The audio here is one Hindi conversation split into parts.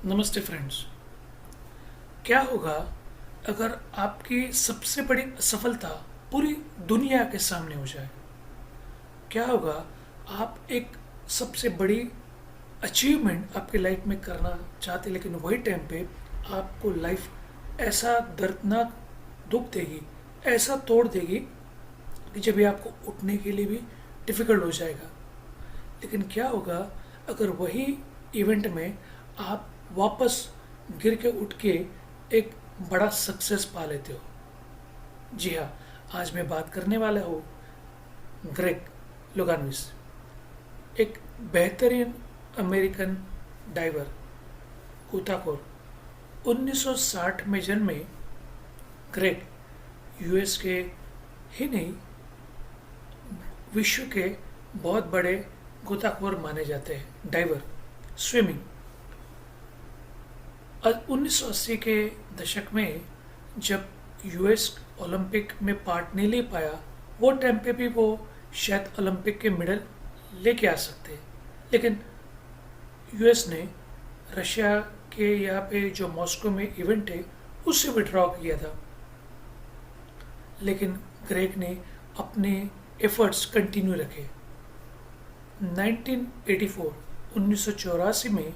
नमस्ते फ्रेंड्स। क्या होगा अगर आपकी सबसे बड़ी असफलता पूरी दुनिया के सामने हो जाए? क्या होगा आप एक सबसे बड़ी अचीवमेंट आपकी लाइफ में करना चाहते, लेकिन वही टाइम पे आपको लाइफ ऐसा दर्दनाक दुख देगी, ऐसा तोड़ देगी कि जब ये आपको उठने के लिए भी डिफ़िकल्ट हो जाएगा। लेकिन क्या होगा अगर वही इवेंट में आप वापस गिर के उठ के एक बड़ा सक्सेस पा लेते हो? जी हाँ, आज मैं बात करने वाला हूँ ग्रेग लोगानविस, एक बेहतरीन अमेरिकन डाइवर, गोताखोर। 1960 में जन्मे ग्रेग यूएस के ही नहीं, विश्व के बहुत बड़े गोताखोर माने जाते हैं। Driver, swimming. 1980 के दशक में जब यूएस ओलंपिक में पार्ट नहीं ले पाया, वो टाइम पे भी वो शायद ओलंपिक के मेडल लेके आ सकते, लेकिन यूएस ने रशिया के यहाँ पे जो मॉस्को में इवेंट है उससे विड्रॉ किया था। लेकिन ग्रेग ने अपने एफर्ट्स कंटिन्यू रखे। 1984 1984 में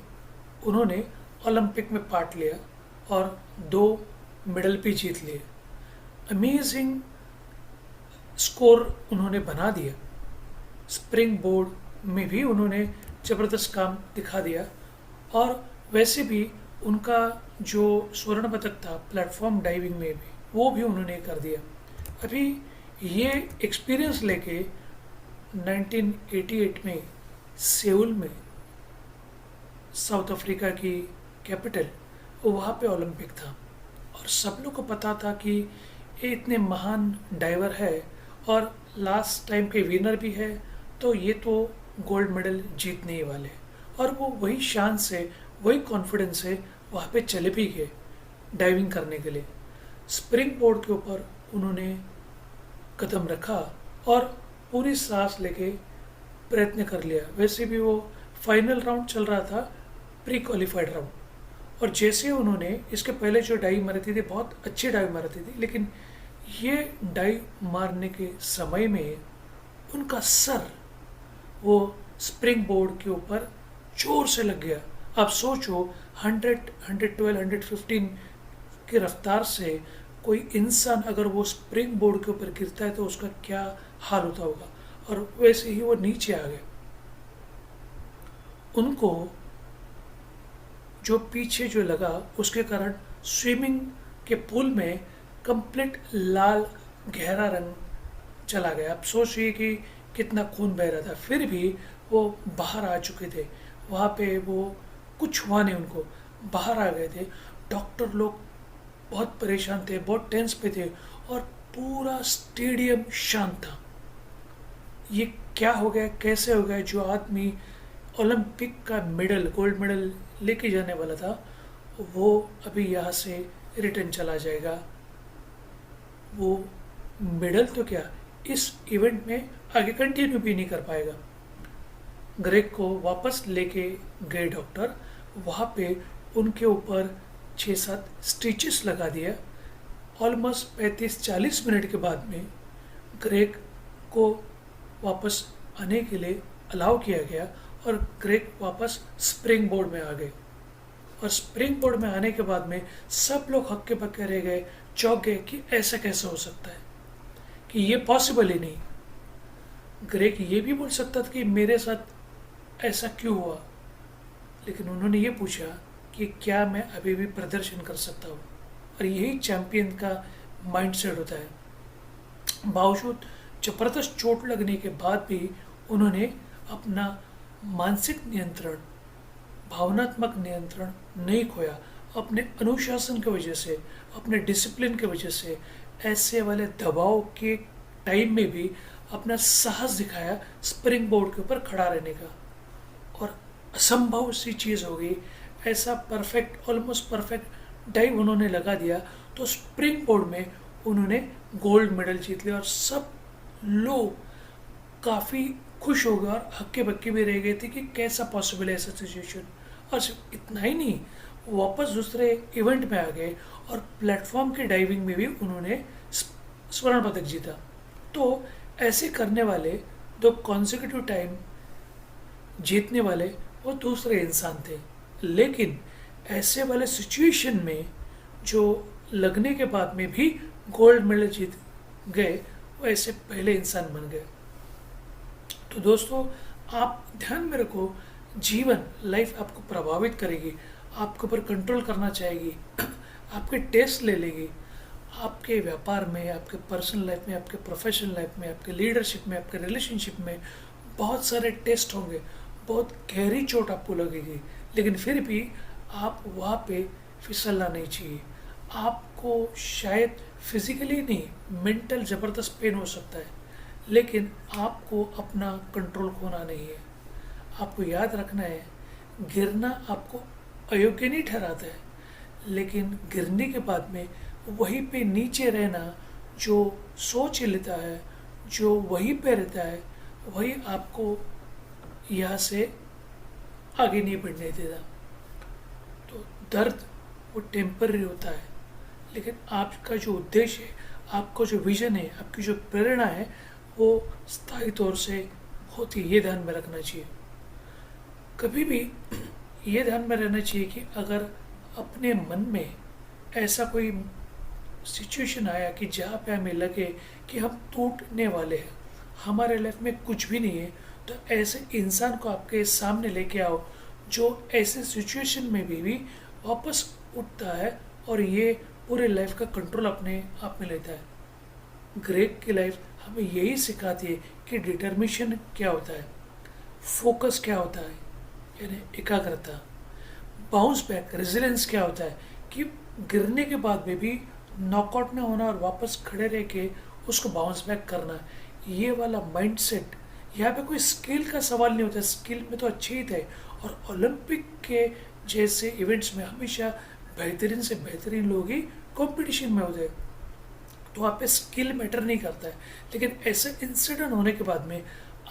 उन्होंने ओलंपिक में पार्ट लिया और 2 मेडल भी जीत लिए। अमेजिंग स्कोर उन्होंने बना दिया। स्प्रिंग बोर्ड में भी उन्होंने ज़बरदस्त काम दिखा दिया, और वैसे भी उनका जो स्वर्ण पदक था प्लेटफॉर्म डाइविंग में भी, वो भी उन्होंने कर दिया। अभी ये एक्सपीरियंस लेके 1988 में सेउल में, साउथ अफ्रीका की कैपिटल, वहाँ पे ओलंपिक था, और सब लोग को पता था कि ये इतने महान डाइवर है और लास्ट टाइम के विनर भी है, तो ये तो गोल्ड मेडल जीतने ही वाले हैं। और वो वही शान से, वही कॉन्फिडेंस से वहाँ पे चले भी गए डाइविंग करने के लिए। स्प्रिंग बोर्ड के ऊपर उन्होंने कदम रखा और पूरी सांस लेके प्रयत्न कर लिया। वैसे भी वो फाइनल राउंड चल रहा था, प्री क्वालिफाइड राउंड, और जैसे उन्होंने इसके पहले जो डाइव मारती थी, बहुत अच्छी डाइव मारती थी, लेकिन ये डाइव मारने के समय में उनका सर वो स्प्रिंग बोर्ड के ऊपर जोर से लग गया। आप सोचो 100, 112, 115 की रफ्तार से कोई इंसान अगर वो स्प्रिंग बोर्ड के ऊपर गिरता है तो उसका क्या हाल होता होगा। और वैसे ही वो नीचे आ गए। उनको जो पीछे जो लगा उसके कारण स्विमिंग के पूल में कंप्लीट लाल गहरा रंग चला गया। आप सोचिए कि कितना खून बह रहा था, फिर भी वो बाहर आ चुके थे। वहाँ पे वो कुछ हुआ नहीं, उनको बाहर आ गए थे। डॉक्टर लोग बहुत परेशान थे, बहुत टेंस पे थे, और पूरा स्टेडियम शांत था। ये क्या हो गया, कैसे हो गया? जो आदमी ओलंपिक का मेडल, गोल्ड मेडल लेके जाने वाला था, वो अभी यहाँ से रिटर्न चला जाएगा। वो मेडल तो क्या, इस इवेंट में आगे कंटिन्यू भी नहीं कर पाएगा। ग्रेग को वापस लेके गए डॉक्टर, वहाँ पे उनके ऊपर 6-7 स्टिचेस लगा दिया। ऑलमोस्ट 35-40 मिनट के बाद में ग्रेग को वापस आने के लिए अलाउ किया गया, और ग्रेग वापस स्प्रिंग बोर्ड में आ गए। और स्प्रिंग बोर्ड में आने के बाद में सब लोग हक्के बक्के रह गए, चौंक गए कि ऐसा कैसे हो सकता है, कि ये पॉसिबल ही नहीं। ग्रेग ये भी बोल सकता था कि मेरे साथ ऐसा क्यों हुआ, लेकिन उन्होंने ये पूछा कि क्या मैं अभी भी प्रदर्शन कर सकता हूँ। और यही चैंपियन का माइंडसेट होता है। बावजूद जबरदस्त चोट लगने के बाद भी उन्होंने अपना मानसिक नियंत्रण, भावनात्मक नियंत्रण नहीं खोया। अपने अनुशासन की वजह से, अपने डिसिप्लिन की वजह से, ऐसे वाले दबाव के टाइम में भी अपना साहस दिखाया स्प्रिंग बोर्ड के ऊपर खड़ा रहने का। और असंभव सी चीज़ हो गई, ऐसा परफेक्ट, ऑलमोस्ट परफेक्ट डाइव उन्होंने लगा दिया, तो स्प्रिंग बोर्ड में उन्होंने गोल्ड मेडल जीत लिया। और सब लोग काफ़ी खुश हो गए और हक्के बक्के भी रह गए थे कि कैसा पॉसिबल है ऐसा सिचुएशन। और सिर्फ इतना ही नहीं, वो वापस दूसरे इवेंट में आ गए और प्लेटफॉर्म के डाइविंग में भी उन्होंने स्वर्ण पदक जीता। तो ऐसे करने वाले दो कॉन्सिक्यूटिव टाइम जीतने वाले वो दूसरे इंसान थे। लेकिन ऐसे वाले सिचुएशन में जो लगने के बाद में भी गोल्ड मेडल जीत गए, वो ऐसे पहले इंसान बन गए। तो दोस्तों, आप ध्यान में रखो, जीवन लाइफ आपको प्रभावित करेगी, आपके ऊपर कंट्रोल करना चाहेगी, आपके टेस्ट ले लेगी। आपके व्यापार में, आपके पर्सनल लाइफ में, आपके प्रोफेशनल लाइफ में, आपके लीडरशिप में, आपके रिलेशनशिप में बहुत सारे टेस्ट होंगे, बहुत गहरी चोट आपको लगेगी। लेकिन फिर भी आप वहाँ पे फिसलना नहीं चाहिए। आपको शायद फिजिकली नहीं, मेंटल ज़बरदस्त पेन हो सकता है, लेकिन आपको अपना कंट्रोल खोना नहीं है। आपको याद रखना है, गिरना आपको अयोग्य नहीं ठहराता है, लेकिन गिरने के बाद में वहीं पे नीचे रहना, जो सोच लेता है, जो वहीं पे रहता है, वही आपको यहाँ से आगे नहीं बढ़ने देता। तो दर्द वो टेम्पररी होता है, लेकिन आपका जो उद्देश्य है, आपका जो विजन है, आपकी जो प्रेरणा है, वो स्थायी तौर से होती है। ये ध्यान में रखना चाहिए। कभी भी ये ध्यान में रहना चाहिए कि अगर अपने मन में ऐसा कोई सिचुएशन आया कि जहाँ पे हमें लगे कि हम टूटने वाले हैं, हमारे लाइफ में कुछ भी नहीं है, तो ऐसे इंसान को आपके सामने लेके आओ जो ऐसे सिचुएशन में भी वापस उठता है और ये पूरे लाइफ का कंट्रोल अपने आप में लेता है। ग्रेग की लाइफ हमें यही सिखाती है कि डिटर्मिनेशन क्या होता है, फोकस क्या होता है, यानी एकाग्रता, बाउंस बैक, रेजिलेंस क्या होता है कि गिरने के बाद में भी नॉकआउट ना होना और वापस खड़े रह के उसको बाउंस बैक करना। ये वाला माइंडसेट, यहाँ पे कोई स्किल का सवाल नहीं होता, स्किल में तो अच्छे ही थे, और ओलंपिक के जैसे इवेंट्स में हमेशा बेहतरीन से बेहतरीन लोग ही कंपटीशन में होते हैं। तो वहाँ पे स्किल मैटर नहीं करता है, लेकिन ऐसे इंसिडेंट होने के बाद में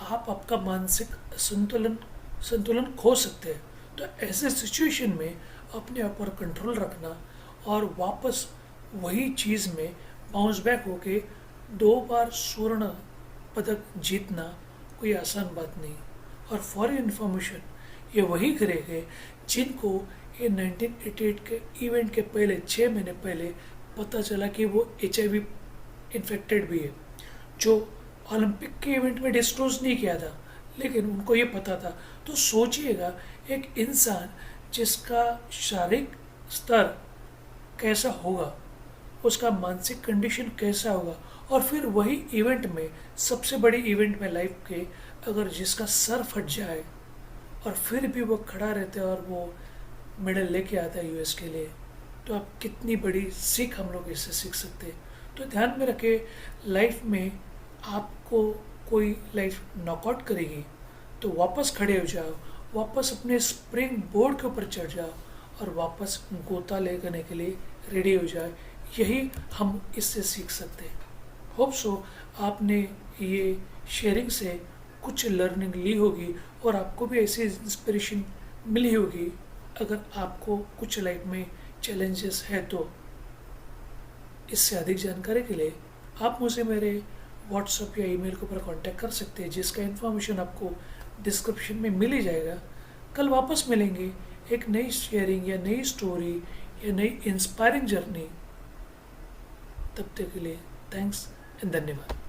आप आपका मानसिक संतुलन खो सकते हैं। तो ऐसे सिचुएशन में अपने ऊपर कंट्रोल रखना और वापस वही चीज़ में बाउंस बैक होके 2 बार स्वर्ण पदक जीतना कोई आसान बात नहीं। और फॉर इन्फॉर्मेशन, ये वही ग्रेग है जिनको ये 1988 के इवेंट के पहले 6 महीने पहले पता चला कि वो HIV इन्फेक्टेड भी है, जो ओलंपिक के इवेंट में डिस्क्लोज नहीं किया था, लेकिन उनको ये पता था। तो सोचिएगा, एक इंसान जिसका शारीरिक स्तर कैसा होगा, उसका मानसिक कंडीशन कैसा होगा, और फिर वही इवेंट में, सबसे बड़ी इवेंट में लाइफ के, अगर जिसका सर फट जाए और फिर भी वो खड़ा रहता है और वो मेडल लेके आता है US के लिए, तो आप कितनी बड़ी सीख हम लोग इससे सीख सकते हैं। तो ध्यान में रखें, लाइफ में आपको कोई लाइफ नॉकआउट करेगी तो वापस खड़े हो जाओ, वापस अपने स्प्रिंग बोर्ड के ऊपर चढ़ जाओ और वापस गोता लेने के लिए रेडी हो जाए। यही हम इससे सीख सकते हैं। होप सो आपने ये शेयरिंग से कुछ लर्निंग ली होगी और आपको भी ऐसी इंस्पिरेशन मिली होगी। अगर आपको कुछ लाइफ में चैलेंजेस है तो इससे अधिक जानकारी के लिए आप मुझे मेरे व्हाट्सएप या ईमेल के ऊपर कांटेक्ट कर सकते हैं, जिसका इन्फॉर्मेशन आपको डिस्क्रिप्शन में मिल ही जाएगा। कल वापस मिलेंगे एक नई शेयरिंग या नई स्टोरी या नई इंस्पायरिंग जर्नी। तब तक के लिए थैंक्स एंड धन्यवाद।